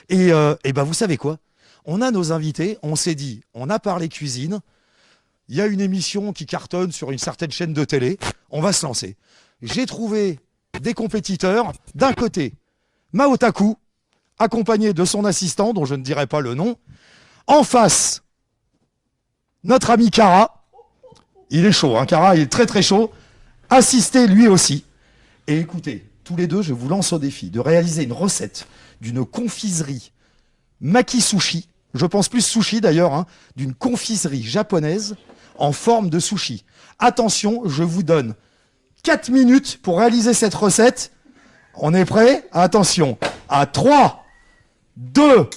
Et ben vous savez quoi? On a nos invités, on s'est dit, on a parlé cuisine, il y a une émission qui cartonne sur une certaine chaîne de télé, on va se lancer. J'ai trouvé des compétiteurs, d'un côté, Maotaku, accompagné de son assistant, dont je ne dirai pas le nom, en face, notre ami Kara, il est chaud, hein, Kara, il est très très chaud, assisté lui aussi. Et écoutez, tous les deux, je vous lance au défi de réaliser une recette d'une confiserie maki sushi, je pense plus sushi d'ailleurs, hein, d'une confiserie japonaise en forme de sushi. Attention, je vous donne 4 minutes pour réaliser cette recette. On est prêt? Attention, à 3, 2,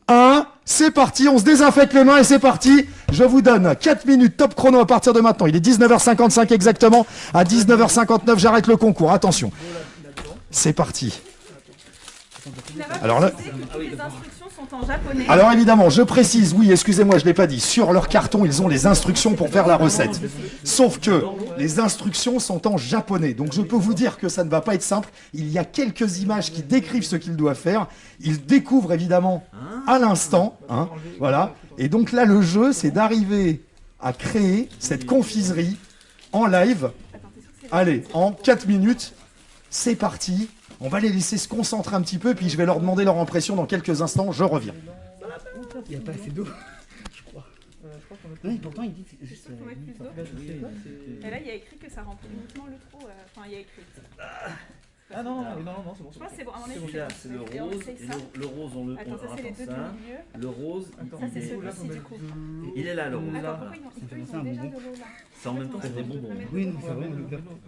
1, c'est parti, on se désinfecte les mains et c'est parti. Je vous donne 4 minutes, top chrono à partir de maintenant. Il est 19h55 exactement. À 19h59, j'arrête le concours. Attention, c'est parti. Alors là, les instructions sont en japonais. alors évidemment, je précise, oui, excusez-moi, je ne l'ai pas dit, sur leur carton, ils ont les instructions pour faire la recette. Sauf que les instructions sont en japonais. Donc je peux vous dire que ça ne va pas être simple. Il y a quelques images qui décrivent ce qu'ils doivent faire. Ils découvrent évidemment à l'instant. Hein, voilà. Et donc là, le jeu, c'est d'arriver à créer cette confiserie en live. Allez, en 4 minutes, c'est parti. On va les laisser se concentrer un petit peu, puis je vais leur demander leur impression dans quelques instants. Je reviens. Il n'y a pas assez d'eau, je crois. Oui, pourtant il dit que c'est juste. Faut mettre plus d'eau. Et là, il y a écrit que ça remplit uniquement le trou. Enfin, il y a écrit. Ah non, non, c'est bon. Je pense que c'est bon. À mon avis, C'est le rose. Le rose, on le. Attends, ça, c'est les deux du milieu. Le rose. Ça, c'est celui-ci, du coup. Il est là, le rose. Attends, pourquoi ils ont déjà de l'eau là? C'est en même temps, c'est des bonbons. Oui, non, c'est vrai.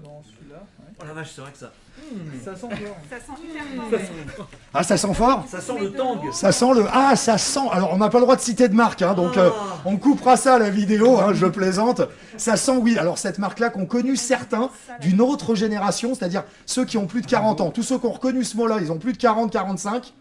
Dans celui-là. Oh la vache, c'est vrai que ça. Ça sent fort. Ça sent hyper fort. Ah, ça sent fort? Ça sent le tang. Ça sent le... Ah, ça sent... Alors, on n'a pas le droit de citer de marque, hein, donc on coupera ça à la vidéo, hein, je plaisante. Ça sent, oui, alors cette marque-là qu'ont connu certains d'une autre génération, c'est-à-dire ceux qui ont plus de 40 ans. Tous ceux qui ont reconnu ce mot-là, ils ont plus de 40, 45.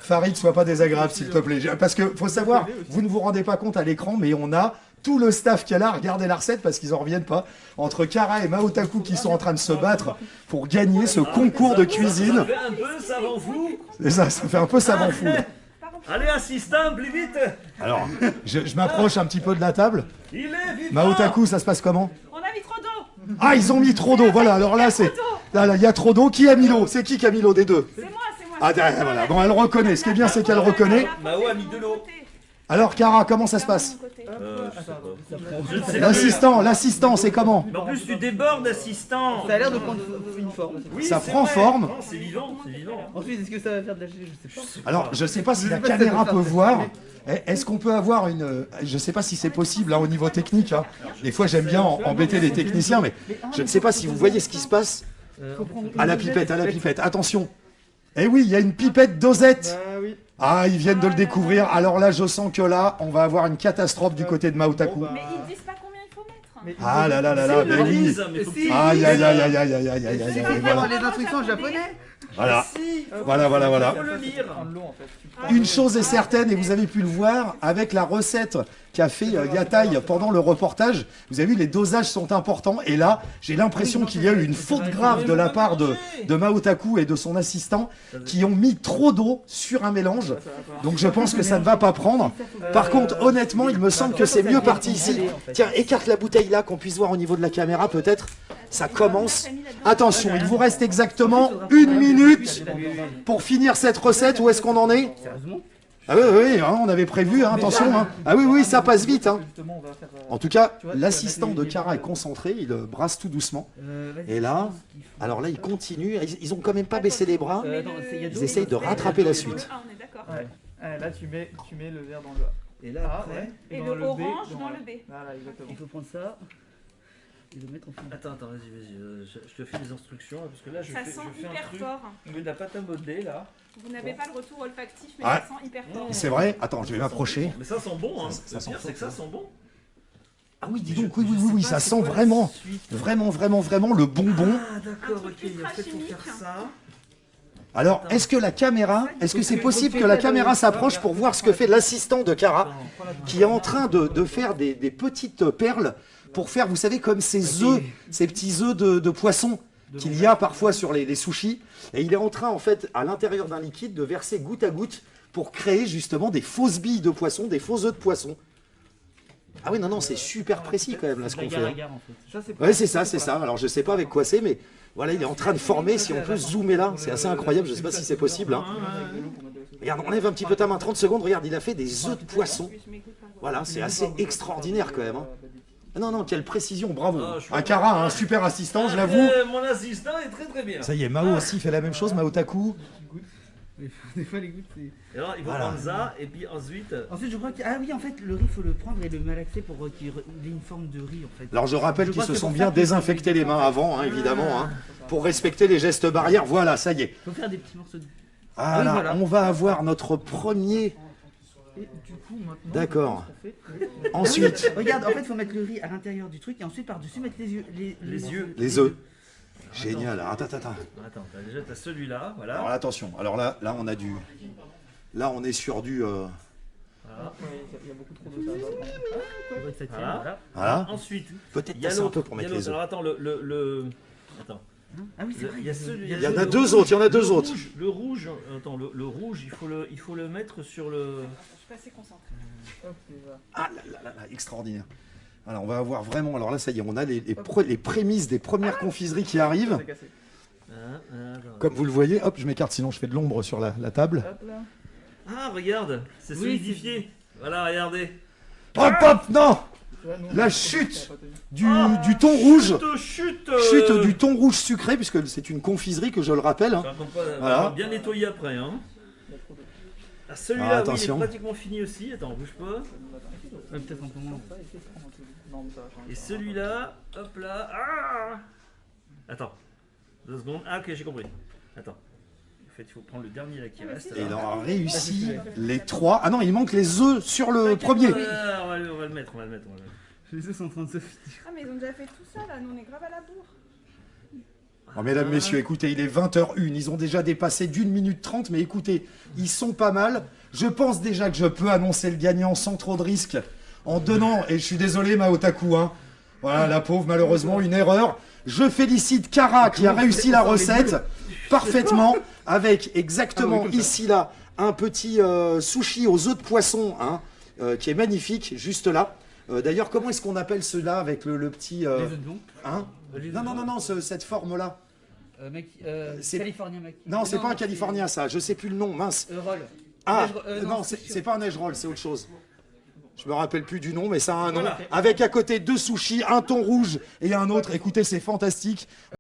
Farid, sois pas désagréable, s'il te plaît. Parce que, faut savoir, vous ne vous rendez pas compte à l'écran, mais on a tout le staff qui est là, regardez la recette parce qu'ils en reviennent pas. Entre Kara et Maotaku qui sont en train de se battre pour gagner ce concours de cuisine. Ça fait un peu savant fou. Et ça fait un peu savant fou. Allez, assistant, plus vite. Alors, je m'approche un petit peu de la table. Il est vite. Maotaku, ça se passe comment? On a mis trop d'eau. Ah, ils ont mis trop d'eau. Voilà, alors là, c'est... Là, il y a trop d'eau. Qui a mis l'eau? C'est qui a mis l'eau des deux? C'est moi, c'est moi. Ah, voilà. Bon, elle reconnaît. Ce qui est bien, c'est qu'elle reconnaît. Mao a mis de l'eau. Alors, Kara, comment ça se passe? L'assistant, c'est comment? Mais en plus, tu débordes, assistant. Ça a l'air de prendre une forme. Oui, Ça c'est prend vrai. forme. Non, c'est vivant, c'est vivant. Ensuite, est-ce que ça va faire de la gelée? Je sais pas. Alors, je sais pas si la sais pas si ça caméra peut peut faire voir. Est-ce qu'on peut avoir une... Je sais pas si c'est possible, hein, au niveau technique. Hein. Des fois, j'aime bien embêter les techniciens, mais je ne sais pas si vous voyez ce qui se passe. À la pipette, attention. Eh oui, il y a une pipette dosette. Ah, ils viennent de le découvrir. Alors là, je sens que là, on va avoir une catastrophe du côté de Maotaku. Mais ils disent pas combien il faut mettre. Ah là là là là, ben oui. Aïe aïe aïe aïe aïe aïe aïe aïe aïe aïe, voilà. Les instructions en japonais. Voilà. Voilà. Faut le lire. Une chose est certaine, et vous avez pu le voir avec la recette qu'a fait Yataï pendant le reportage, vous avez vu, les dosages sont importants, et là, j'ai l'impression qu'il y a eu une faute grave de la part de Maotaku et de son assistant, qui ont mis trop d'eau sur un mélange, donc je pense que ça ne va pas prendre. Par contre, honnêtement, il me semble que c'est mieux parti ici. Tiens, écarte la bouteille là, qu'on puisse voir au niveau de la caméra, peut-être. Ça commence. Attention, il vous reste exactement 1 minute pour finir cette recette. Où est-ce qu'on en est? Ah oui, hein, on avait prévu, hein, attention. Hein. Ah oui, ça passe vite. Hein. En tout cas, l'assistant de Kara est concentré, il brasse tout doucement. Et là, alors là, il continue. Ils ont quand même pas baissé les bras. Ils essayent de rattraper la suite. Ah, on est d'accord. Là, tu mets le vert dans le A. Et là, après, Et dans le le B, orange dans dans le- le B. Voilà, exactement. il faut prendre ça et le mettre en fond. Attends, vas-y. Je te fais les instructions, là, parce que là, je Ça fais sent un hyper truc. fort. On met de la pâte à modeler, là. Vous n'avez pas le retour olfactif, mais Ah. ça sent hyper fort. C'est vrai? Attends, je vais m'approcher. Mais ça sent bon, hein. Ça Le sent pire, c'est que ça sent bon. Ah oui, dis donc, oui, ça sent vraiment le bonbon. Ah, d'accord, Un truc ok, il ultra a fait pour chimique. faire ça. Alors, est-ce que c'est possible que la caméra s'approche pour voir ce que fait l'assistant de Kara, qui est en train de faire des petites perles pour faire, vous savez, comme ces œufs, ces petits œufs de poisson. qu'il y a parfois sur les sushis. Et il est en train, en fait, à l'intérieur d'un liquide, de verser goutte à goutte pour créer justement des fausses billes de poisson, des faux œufs de poisson. Ah oui, non, non, c'est super précis quand même là ce qu'on fait. Hein. Ça, c'est Ouais, c'est ça, c'est ça. Alors je sais pas avec quoi c'est, mais voilà, il est en train de former. Si on peut zoomer là, c'est assez incroyable. Je sais pas si c'est possible. Hein. Regarde, enlève un petit peu ta main, 30 secondes. Regarde, il a fait des œufs de poisson. Voilà, c'est assez extraordinaire quand même. Hein. Non, non, quelle précision, bravo. Un Kara, un super assistant, je l'avoue. Mon assistant est très très bien. Ça y est, Mao aussi fait la même chose, Mao Taku. Des fois, les gouttes, c'est. Et alors, il faut Voilà. prendre ça, et puis ensuite. Ensuite, je crois que. Ah oui, en fait, le riz, il faut le prendre et le malaxer pour qu'il ait une forme de riz, en fait. Alors je rappelle Je qu'ils crois se que sont pour bien ça que- désinfectés les mains avant, hein, évidemment, hein, pour respecter les gestes barrières. Voilà, ça y est. Il faut faire des petits morceaux de. Voilà, voilà. on va avoir notre premier. Et du coup, maintenant. D'accord. qu'est-ce qu'on fait Ensuite, Regarde, en fait, il faut mettre le riz à l'intérieur du truc et ensuite par-dessus mettre les yeux. Les yeux. les œufs. Génial. Alors, attends, attends. Attends, déjà t'as celui-là, voilà. Alors attention. Alors là, on a du. Là, on est sur du. Voilà. Ouais, il y a beaucoup trop de ça. Faudrait que ça tienne, Voilà. voilà. Voilà. Ensuite, Peut-être il y a passer un peu l'autre. pour Il y a mettre les l'autre. Alors œufs. attends, Attends. Ah oui, c'est vrai. Il y a celui. Il y en a deux autres. Il y en a deux autres. Le rouge, attends, le rouge, il faut le mettre sur le. Je suis pas assez concentrée. Hop, et voilà. Ah là, extraordinaire. Alors, on va avoir vraiment. Alors là, ça y est, on a les prémices des premières confiseries qui arrivent. C'est cassé. Attends. Comme vous le voyez, hop, je m'écarte, sinon je fais de l'ombre sur la table. Hop là. Ah, regarde, c'est Oui, solidifié. Voilà, regardez. Hop, hop, non. Tu vois, nous, La on- chute. on a pas tenu. Du thon rouge. Chute. Chute du thon rouge sucré, puisque c'est une confiserie que je le rappelle. Hein. Par contre, pas- Voilà. bien nettoyer après. Hein. Il y a trop de- Ah, celui-là, Ah, oui, il attention. est pratiquement fini aussi. Attends, bouge pas. Ouais, peut-être un peu moins. Ça, essayer de prendre un peu de- Non, mais ça va changer. Et celui-là, hop là. Ah attends, 2 secondes. Ah, ok, j'ai compris. Attends. En fait, il faut prendre le dernier là qui reste. Et il là. aura réussi les trois. Ah non, il manque les œufs sur le premier. Ah, on va le mettre. Les œufs sont en train de se finir. Ah, mais ils ont déjà fait tout ça là, nous on est grave à la bourre. Oh, mesdames, messieurs, écoutez, il est 20h01. Ils ont déjà dépassé d'1 minute 30, mais écoutez, ils sont pas mal. Je pense déjà que je peux annoncer le gagnant sans trop de risques en donnant, et je suis désolé, Mao Taku, hein. Voilà, la pauvre, malheureusement, une erreur. Je félicite Kara qui a réussi la recette parfaitement avec exactement ici là un petit sushi aux œufs de poisson hein, qui est magnifique juste là. D'ailleurs, comment est-ce qu'on appelle cela avec le petit Les œufs de blanc. hein non, cette forme là. C'est- California Mac. Non, c'est pas un Californien ça. Je sais plus le nom. Mince. Roll. Ah Neige- non, c'est pas un neige roll, c'est autre chose. Je me rappelle plus du nom, mais ça a un nom. Voilà. Avec à côté deux sushis, un thon rouge et un autre. Écoutez, c'est fantastique.